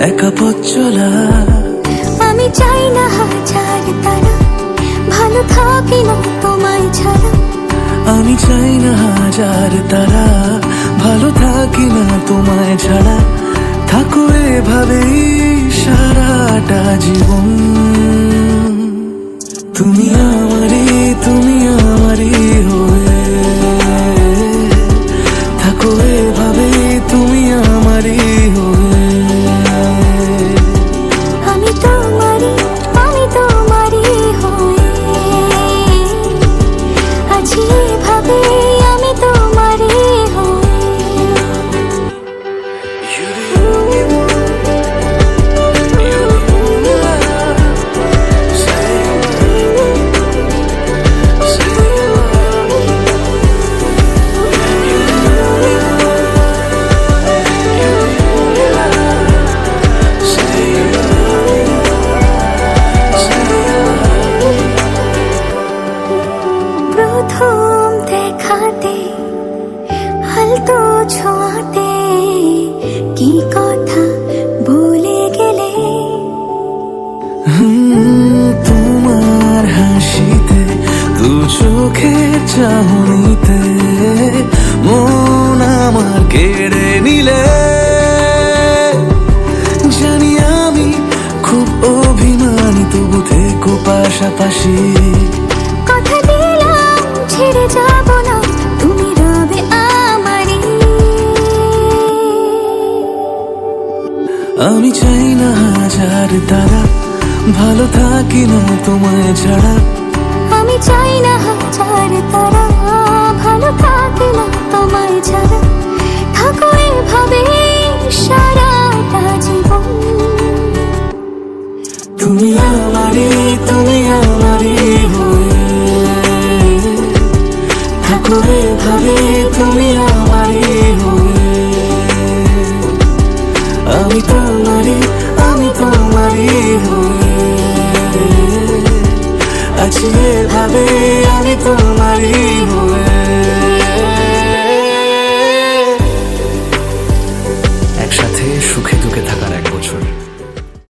একা পথ চলা। আমি চাই না হাজার তারা, ভালো থাকি না তোমায় ছাড়া। আমি চাই না হাজার তারা, ভালো থাকি না তোমায় ছাড়া। থাকো এভাবেই সারাটা জীবন। তুমি আমারই, তুমি আমারই হয়ে থাকো এভাবেই, তুমি আমারই হয়ে। আমি তোমারই, আমি তোমারই হয়ে আছি এভাবে, আমি তোমারই হয়ে। প্রথম দেখাতে হালতো ছোঁয়াতে কি কথা বলে গেলে। তোমার হাসিতে, দু চোখের চাহনিতে মন আমার কেড়ে নিলে। জানি আমি খুব অভিমানী, তবু থেকো পাশাপাশি। কথা দিলাম ছেড়ে যাব না, তুমি রবে আমারই। আমি চাই না হাজার তারা, ভালো থাকি না তোমায় ছাড়া। আমি চাই না হাজার তারা, ভালো থাকি না তোমায় ছাড়া। থাকো এভাবে সারাটা জীবন। তুমি আমারই, তুমি আমারই হয়ে থাকো এভাবে, তুমি আমারই হয়ে। আমি তোমারই, আমি তোমারই হয়ে আছি এভাবে, আমি তোমারই হয়ে। একসাথে সুখে